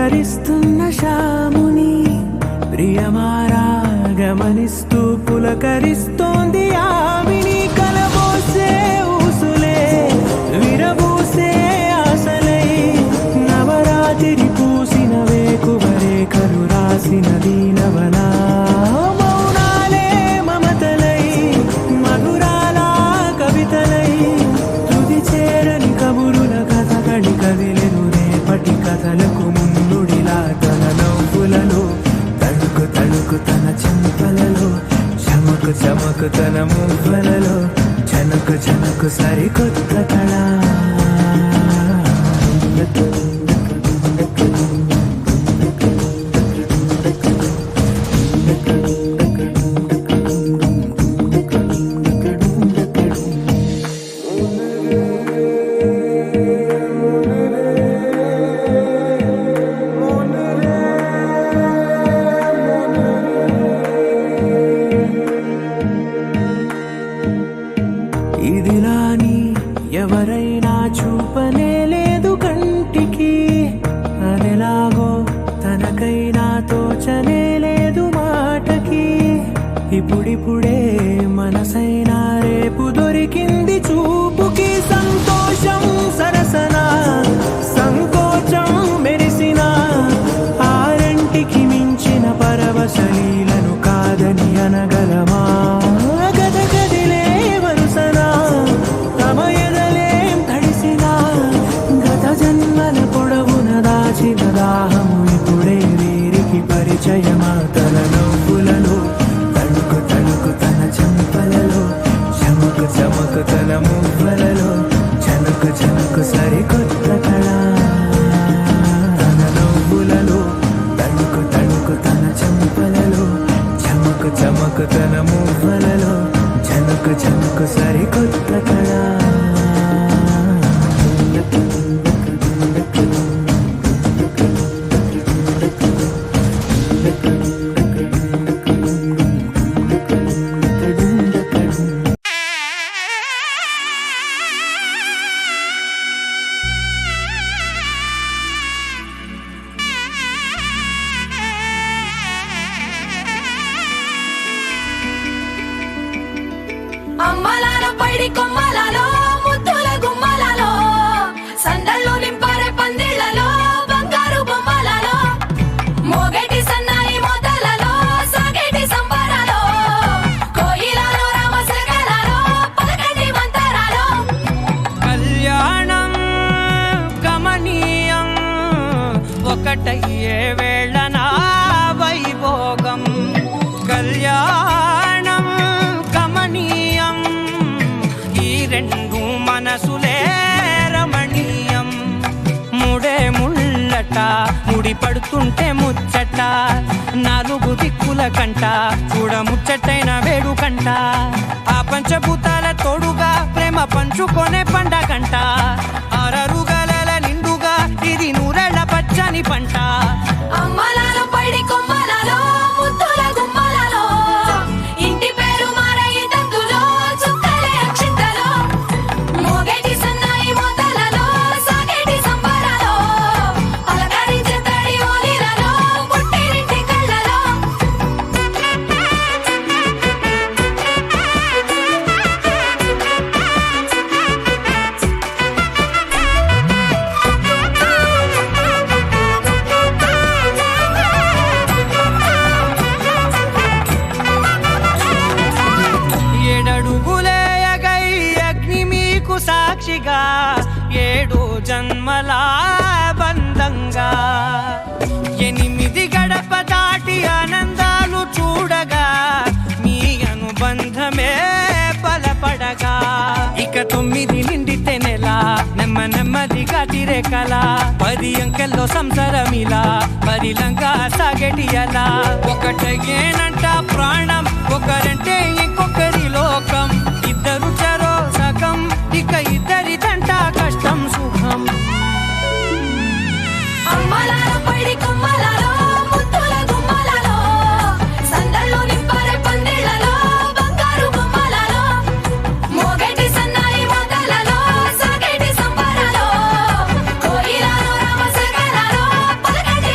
పలకరిస్తున్న శాముని ప్రియమారా గమనిస్తూ పులకరిస్తోంది ఆవిని కలబోసే ఊసులే విరబూసే ఆశలై నవరాత్రి పూసిన వేకువరేఖలు రాసిన దీనవనా మౌనాలే మమతలై మధురాల కవితలై తుది చేరని కబురుల కథకళి కదిలెను రేపటి కథలకు ముందుడిలా తన నవ్వులలో తడుకు తడుకు తన చెంపలలో చమకు చమకు తన మువ్వలలో చనకు చనకు సరికొత్త కళ ఇదిలాని ఎవరైనా చూపనే లేదు కంటికి అదెలాగో తనకైనా తోచనే లేదు మాటకి ఇప్పుడిప్పుడే మనసైనా రేపు దొరికింది చూపుకి సంతోషం సరసన సంకోచం మెరిసిన ఆరంటికి మించిన పరవశలీలను కాదని అనగలమా గద గదిలే వరుసనా తమ ఎదలేం తడిసినా గత జన్మల పొడవున దాచిన దాహము ఇప్పుడే వీరికి పరిచయమా తన నవ్వులలో తణుకు తణుకు తన చెంపలలో చమకు చమకు తన మువ్వలలో చనుకు చనుకు సరికొత్త కళ తన నవ్వులలో తణుకు తణుకు తన చెంపలలో చమకు చమకు తన మువ్వలలో చనుకు చనుకు సరికొత్త కళ అమ్మలాల పైడి కొమ్మలలో ముద్దుల గుమ్మలలో సందళ్ళు నింపారే పందిళ్లలో బంగారు బొమ్మలలో మోగేటి సన్నాయి మోతలలో సాగేటి సంబరాలో కోయిలలో రామశకలలో పలకటి మంతరాలో కళ్యాణం గమనీయం ఒకటయ్యే వేళ నా వైభోగం కళ్యాణం గమనీయం ఈ రెండు మనసులే రమణీయం ముడే ముళ్ళట ముడి పడుతుంటే ముచ్చట నాలుగు దిక్కుల కంట చూడ ముచ్చటైన వేడుకంట ఆ పంచభూతాల తోడుగా ప్రేమ పంచుకొనే పండగంట అరరుగల నిండుగా ఇది నూరెళ్ళ పచ్చని పంట అమ్మలాల పైడి కొమ్మలలో ముద్దుల గుమ్మలలో ఇంటి పేరు మారయి తందులో చుక్కలే అక్షింతలో మోగేటి సన్నాయి మోతలలో సాగేటి సంబరాలో పలకరించే తడి ఓలిలలో పుట్టినింటి కళ్ళలో ఏడడుగులేయగై అగ్ని మీకు సాక్షిగా ఏడు జన్మల బంధంగా ఎనిమిది గడప దాటి ఆనందాలు చూడగా మీ అనుబంధమే బలపడగా ఇక 9 నిండితే నెల నెమ్మదిగా తిరేకల 10 అంకెల్లో సంసారమిలా పరిలంగా సాగటి అలా ఒకటేనంట ప్రాణం ఒకరంటే ఇంకొకరి లోకం ఇద్దరు చరో సగం ఇక ఇద్దరిదంట కష్టం సుఖం అమ్మలాల పైడి కొమ్మలలో ముద్దుల గుమ్మలలో సందళ్ళు నింపారే పందిళ్లలో బంగారు బొమ్మలలో మోగేటి సన్నాయి మోతలలో సాగేటి సంబరాలో కోయిలలో రామశకలలో పలకటి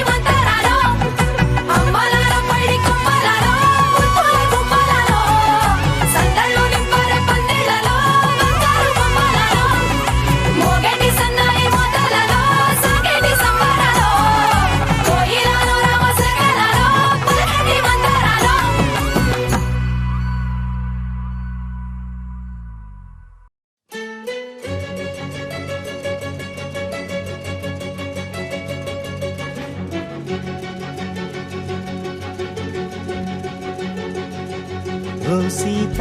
ఓ సీత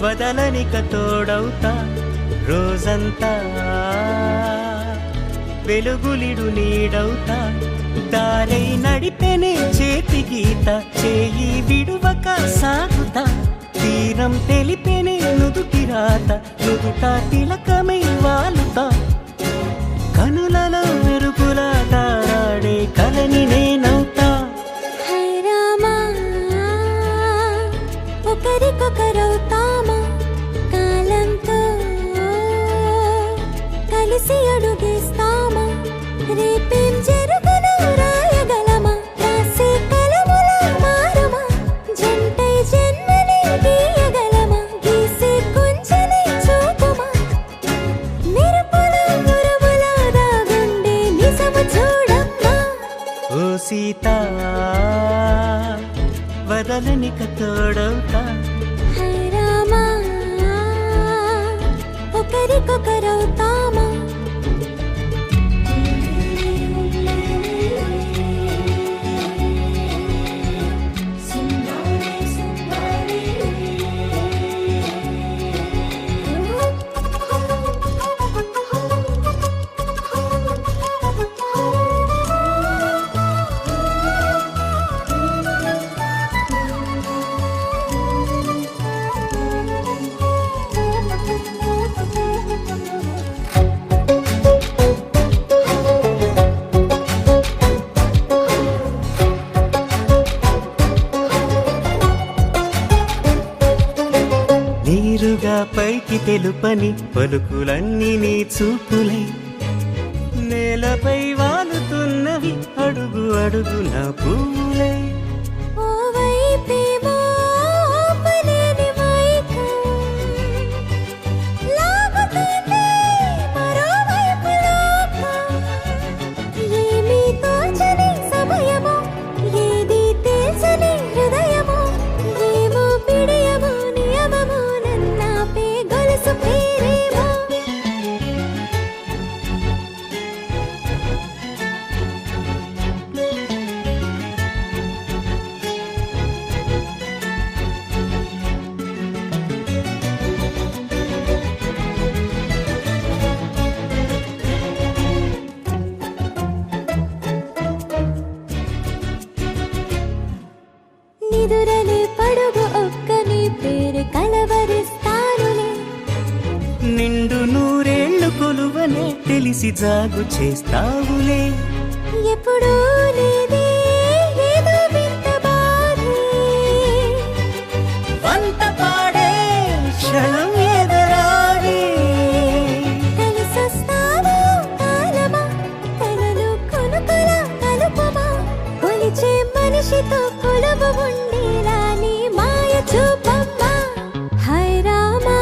వదలనిక తోడవుతా రోజంతా వెలుగులిడు నీడవుతా దారై నడిపెనే చేతి గీత చేయి విడువక సాగుతా తీరం తెలిపెనే నుదుటి రాత నుదుట తిలకమై వాలుతా కనులలో మెరుగులా తారాడే కలని నేనవుతా ఒకరికొకరవుతామా కాలంతో కలిసి అడుగేస్తామా రేపేం జరుగును రాయగలమా రాసే కలముల మారమా జంటై జన్మని గీయగలమా గీసే కొంచెని చూపుమా మెరుపుల మురముల దాగుండే నిజము చూడమ్మా ఓ సీత వదలనిక తోడవుతా రామా ఒకరికొకరవుతామా నీరుగా పైకి తెలుపని పలుకులన్నీ నీ చూపులై నేలపై వాలుతున్నవి అడుగు అడుగు నా పూలై ఓవైపేమో ఆపలేని మైకం లాగుతుంది మరోవైపు లోకం ఏమీ తోచని సమయమో ఏది తెలుసని హృదయమో ఏమో పిడియమో నియమమో నన్నాపే గొలుసు పేరేమో నిదురలే పడుగు ఒక్కని పేరు కలవరిస్తానులే నిండు నూరేళ్లు కొలువనే తెలిసి జాగు చేస్తావులే ఎప్పుడూ లేదే ఏదో వింత బాధే వంత పాడే క్షణం ఎదరాడే కలిసొస్తావో కాలమా కలలు కొనుకల కలుపమా కొలిచే మనిషితో కొలువు ఉండేలా నీ మాయ చూపమ్మా హై రామా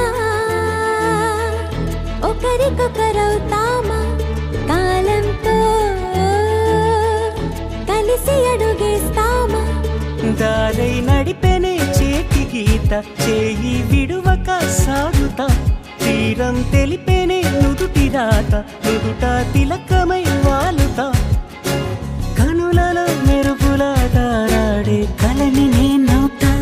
ఒకరికొకరవుతామా కాలంతో కలిసి అడుగేస్తామా దారై నడిపెనే చేతి గీత చేయి విడువక సాగుతా తీరం తెలిపెనే నుదుటి రాత నుదుట తిలకమై వాలుతా కనులలో మెరుగులా తారాడే కలని నేనవుతా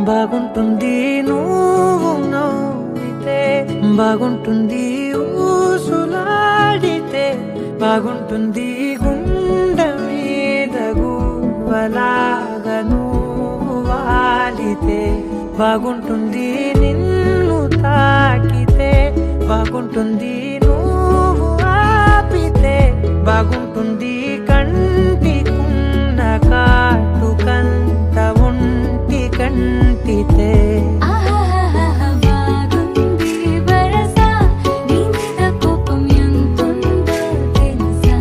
బాగుంటుంది నువ్వు నవ్వితే బాగుంటుంది ఊసులాడితే బాగుంటుంది గుండె మీద గువ్వలాగా నువ్వు వాలితే బాగుంటుంది నిన్ను తాకితే బాగుంటుంది నువ్వు ఆపితే బాగుంటుంది కంటికున్న కాటుకంత ఒంటి కంటితే బాగుంది వరస నీ మీద కోపం ఎంతుందో తెలుసా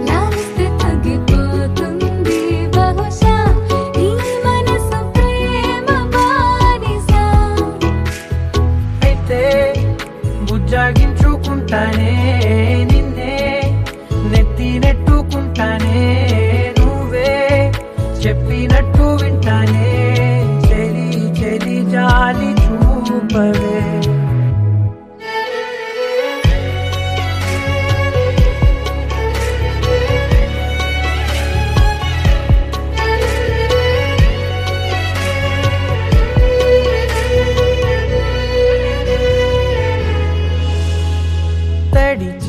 లాలిస్తే తగ్గిపోతుంది బహుశా నీ మనసు ప్రేమ బానిస అయితే బుజ్జాగించుకుంటానే నిన్నే నెత్తి నెట్టుకుంటానే నువ్వే చెప్పినట్టు వింటానే చెలి చెలి జాలి చూపవే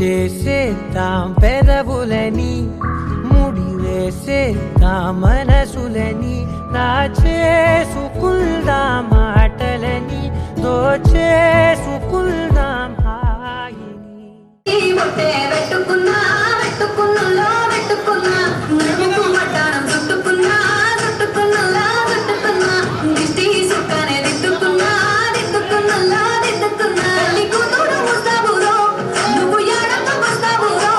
చేసేద్దాం పెదవులని, ముడి వేసేద్దాం మనసులని, నా చేసుకుందాం మాటలని, దోచేసుకుందాం హాయిని. పెట్టుకున్నా పెట్టుకున్నలో పెట్టుకున్నా, నడుముకు వడ్డాణం చుట్టుకున్నా చుట్టుకున్నలా చుట్టుకున్నా, దిష్టి సుక్కనే దిద్దుకున్నా దిద్దుకున్నలా దిద్దుకున్నా, తల్లి కూతురు ముస్తాబురో నువ్వు ఎడకు వస్తావురో,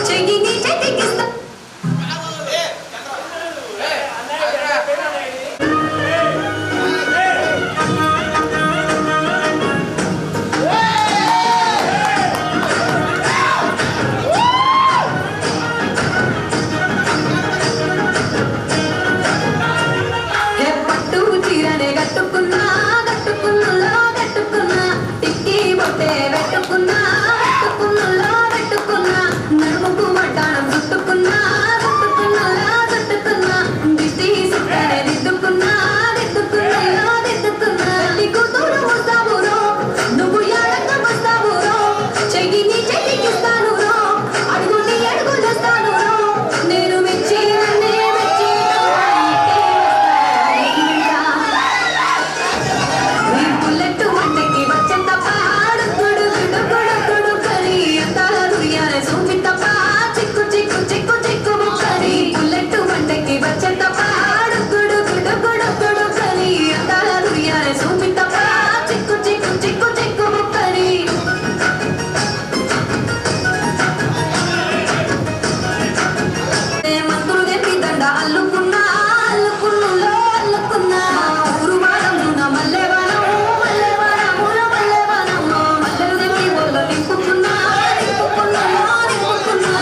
చెయ్యి నీ చేతికిస్తా. పట్టు చీరనే కట్టుకున్నా కట్టుకున్నలో కట్టుకున్నా, టిక్కి బొట్టే పెట్టుకున్నా పెట్టుకున్నలో పెట్టుకున్నా, నడుముకు వడ్డాణం చుట్టుకున్నా చుట్టుకున్నలా చుట్టుకున్నా, దిష్టి సుక్కనే దిద్దుకున్నా దిద్దుకున్నలో దిద్దుకున్నా, తల్లి కూతురు వస్తావురో నువ్వు ఎడకు వస్తావురో, చెయ్యి నీ చేతికిస్తాను రో, అడుగు నీ అడుగు చేస్తాను రో, నేను మెచ్చి నన్నే మెచ్చి నీ బుల్లెట్ వంటకి వచ్చేంత పాడు గుడు గుడు గుడు గుడు కరి, అంతాల దుర్యానే చూపితప్ప చిక్కు చిక్కు చిక్కు చిక్కు ముక్కరి, బుల్లెట్ వంటకి వచ్చేంత పాడు గుడు గుడు గుడు గుడు కరి, అంతాల దుర్యానే చూపితప్ప చిక్కు చిక్కు చిక్కు చిక్కు ముక్కరి. మంత్రులు తెప్పి దండ అల్లుకున్నా అల్లుకున్నులో అల్లుకున్నా, ఊరు వాడమున మల్లెవనం మల్లెవనమున మల్లెవనము, మల్లెలు తెప్పి ఒళ్ళో నింపుకున్నా నింపుకున్నలో నింపుకున్నా,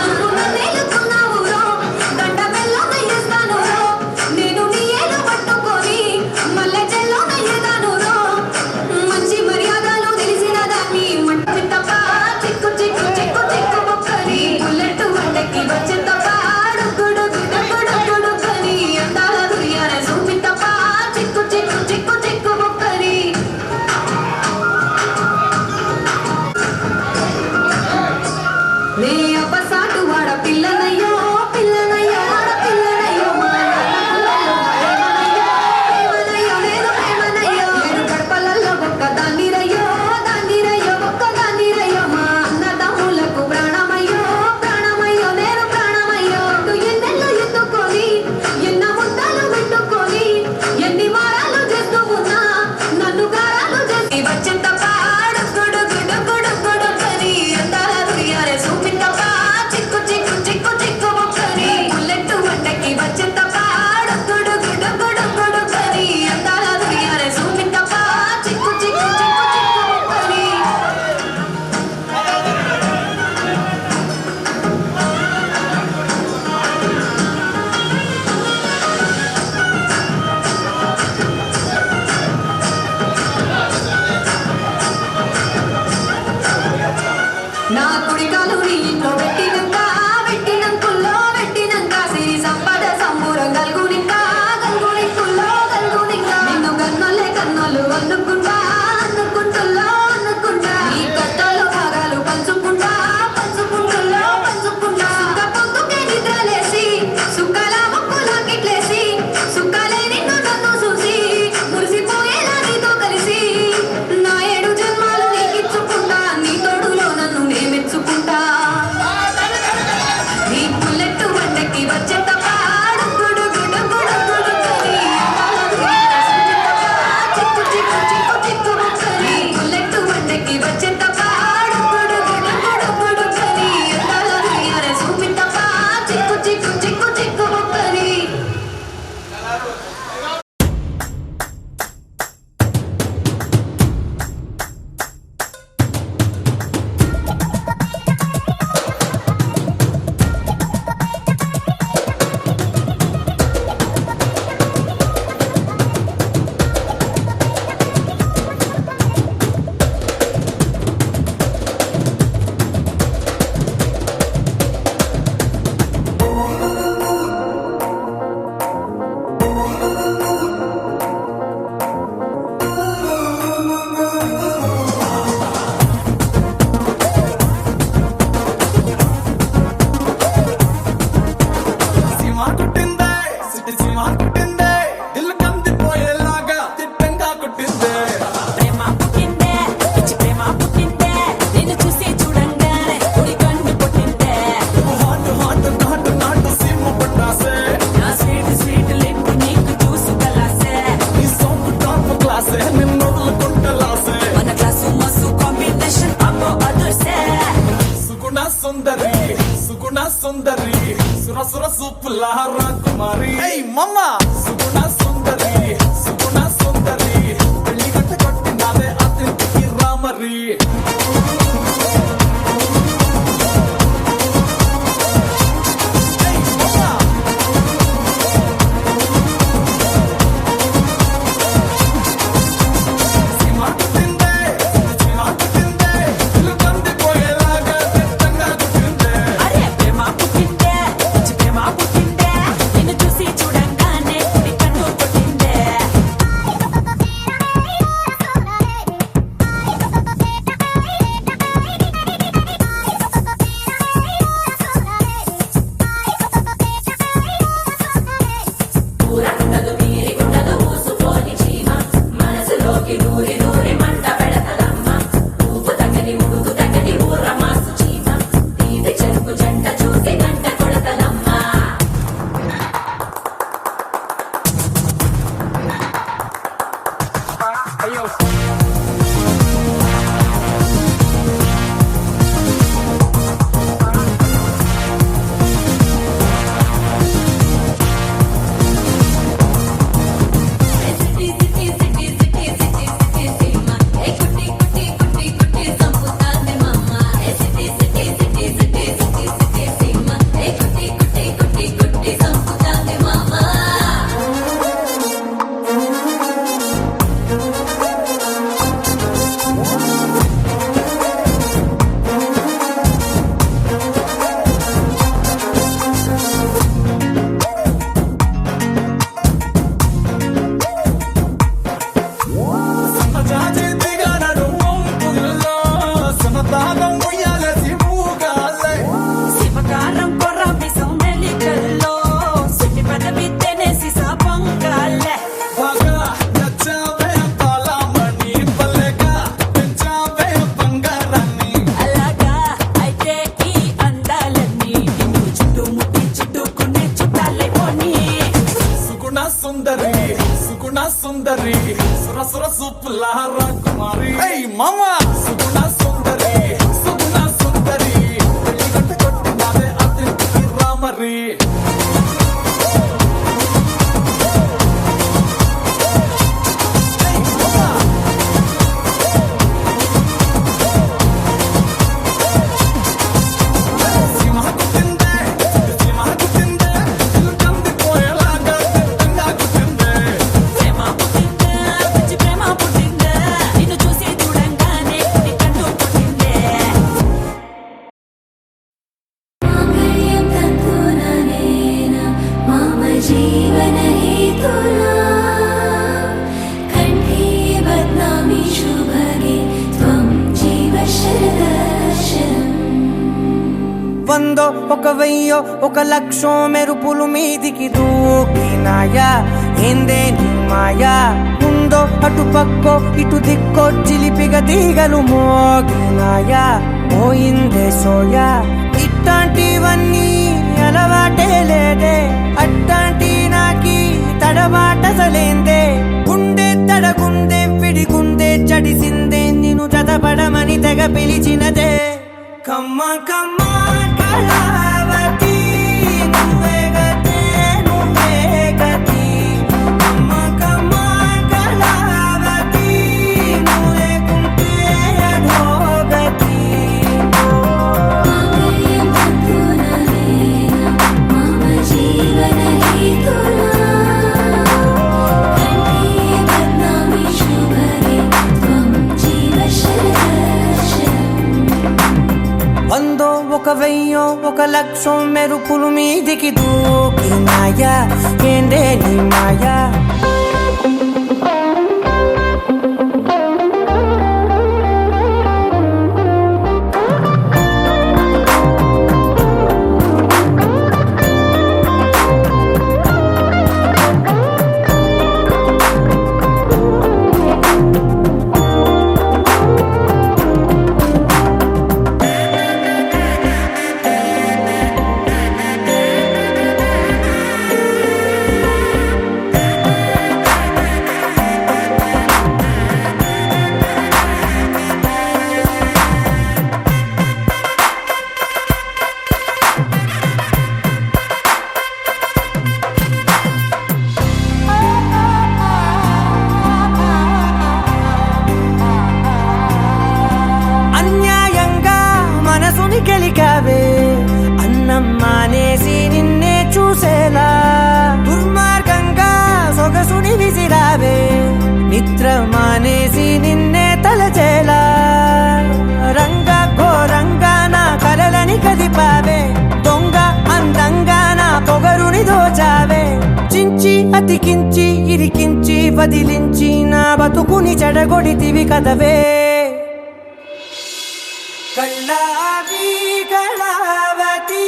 నేలుకున్నావురో దండ మెల్లోన వేస్తానురో, నేను నీ ఏలు పట్టుకొని మల్లె చెల్లోన ఎదానురో, మంచి మర్యాదలు తెలిసిన దాన్ని మట్టి తప్ప చిక్కు చిక్కు చిక్కు చిక్కు ముక్కరి, బుల్లెట్ వంటకి వచ్చే తప్ప గుడు గుడు గుడు గుడు కరి, అంతాల దుర్యానే చూపితప్ప చిక్కు చిక్కు చిక్కు చిక్కు ముక్కరి. నే అబ్బసాటు వాడ పిల్లనయ్యో పిల్లనయ్యో వాడ పిల్లనయ్యో, మా నాన్నకులలో ప్రేమనయ్యో ప్రేమనయ్యో నేను ప్రేమనయ్యో, ఏడు గడపలలో ఒక్క దాన్నిరయ్యో దాన్నిరయ్యో ఒక్క దాన్నిరయ్యో, మా అన్నదమ్ములకు ప్రాణమయ్యో ప్రాణమయ్యో నేను ప్రాణమయ్యో, ఎన్నెళ్ళు ఎత్తుకొని ఎన్న ముద్దలు పెట్టుకొని ఎన్ని మారాలు చేస్తూ ఉన్నా నన్ను గారాలు చేసి వచ్చేంత పాడు గుడు గుడు గుడు గుడు కరి, అంతాల దుర్యానే చూపితప్ప చిక్కు చిక్కు చిక్కు చిక్కు ముక్కరి, బుల్లెట్ వంటకి వచ్చేంత పాడు గుడు గుడు గుడు గుడు కరి, అంతాల దుర్యానే చూపితప్ప చిక్కు చిక్కు చిక్కు చిక్కు ముక్కరి. నా కుడికాలు నీ ఇంట్లో పెట్టినంక పెట్టినంకుల్లో పెట్టినంక, సిరి సంపద సంబూరం గల్గునింక గల్గునింకుల్లో గల్గునింక, నిన్ను కన్నోళ్ళే కన్నోళ్ళు అన్నుకుంటా అన్నుకుంటుల్లో అన్నుకుంటా, నీ కట్టలో భాగాలు పంచుకుంటా పంచుకుంటుల్లో పంచుకుంటా, సుఖ పొద్దుకే నిద్రలేసి సుఖాల ముక్కులా కిట్లేసి, సుఖాలే నిన్ను నన్ను చూసి మురిసిపోయేలా నీతో కలిసి, నా 7 జన్మాలు నీకిచ్చుకుంటా నీ తోడులో నన్ను నే మెచ్చుకుంటా, నీ బుల్లెట్ వంటకి వచ్చేంత పాడు గుడు గుడు గుడు గుడు కరి, అంతాల దుర్యానే చూపితప్ప చిక్కు చిక్కు చిక్కు చిక్కు ముక్కరి, బుల్లెట్ సుర సూపుల రాకుమారి మమ్మ సుగుణ సుందరి సుగుణ సుందరి పెళ్లి గట్ట కొట్టినారే అతిథికి రామరి అరే ప్రేమ పుట్టిందే పిచ్చి ప్రేమ పుట్టిందే నిన్ను చూసి చూడంగానే నీ కన్ను కొట్టిందే ఊరకుండదు మీరి గుండదు ఊసుపోని చీమ మనసులోకి నూరి నూరి మంట పెడతలమ్మ ఊపు తగ్గని ఉడుకు తగ్గని ఊర మాసు చీమ తీది చెరుకు జంట చూసి గంట కొడతలమ్మ సిటీ సిటీ సిటీ సిటీ సిటీ సిటీ సీమ ఏ కుట్టి కుట్టి కుట్టి కుట్టి సంపుతాంది మమ్మ ఏ సిటీ సిటీ సిటీ సిటీ సిటీ సిటీ సీమ ఏ కుట్టి కుట్టి కుట్టి కుట్టి సంపుతాంది మమ్మ సన్నజాజి దిగనడు వంపుల్లో సమతాగం ఉయ్యాలసి ఊగాలే శివకారం కొర్ర మిసం మెలికల్లో సుట్టి పదవి తెనేసి సాపంగాలే బాగా నచ్చావే పాలమణి పల్లెగా పెంచావే బంగారాన్ని అలాగా అయితే ఈ అందాలన్నీ నిన్ను చుట్టుముట్టి చుట్టుకునే చుట్టాలే పోనీ సుగుణ సుందరి సుగుణ సుందరి సుర సుర సూపుల రాకుమారి మామ సుగుణ సుందరి సుగుణ సుందరి పెళ్లి గట్ట కొట్టినారే అతిథికి రామరి సింహకు తిందే సింహకు తిందే ఇల్లు కందిపోయేలాగా తిట్టంగా కుట్టిందే ప్రేమ పుట్టిందే పిచ్చి ప్రేమ పుట్టిందే నిన్ను చూసి చూడంగానే నీ కన్ను కొట్టిందే మాంగళ్యం తంతుననేన మమ జీవన హేతునా కంఠే బధ్నామి శుభగే త్వం జీవ శరదర్శనం వందో ఒక వెయ్యో ఒక లక్షో మెరుపులు మీదికి దూకినాయా ఏందే నీ మాయా ఉందో అటు పక్కో ఇటు దిక్కో చిలిపిగ తీగలు మోగినాయా పోయిందే సోయా ఇట్లాంటివన్నీ అలవాటే లేదే అట్లాంటి నాకి తడబాటసలేందే గుండె తడగుందే విడిగుందే చడిసిందే నిన్ను చదపడమని తెగ పిలిచినదే కమ్మ కమ్మ కళావతి నువ్వే గతే నువ్వే గతి కమ్మ కమ్మ కళావతి నువ్వు లేకుంటే అధోగతి మాంగళ్యం తంతుననేన మమ జీవన హేతునా కంఠే బధ్నామి శుభగే త్వం జీవ శరదర్శనం వందో ఒక వెయ్యో ఒక లక్షో మెరుపులు మీదికి దూకినాయా ఏందే నీ మాయా బతికించి ఇరికించి వదిలించి నా బతుకుని చెడగొడితివి కదవే కళ్ళావి కళావతి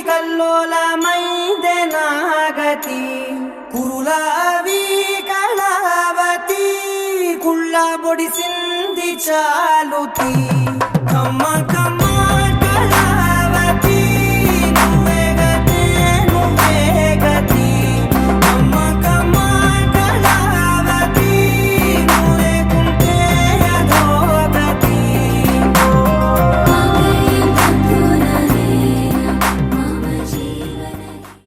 కల్లోలమైందే నాగతి కురులావి కళావతి కుళ్ళ బొడిసింది చాలుతి కమ్మ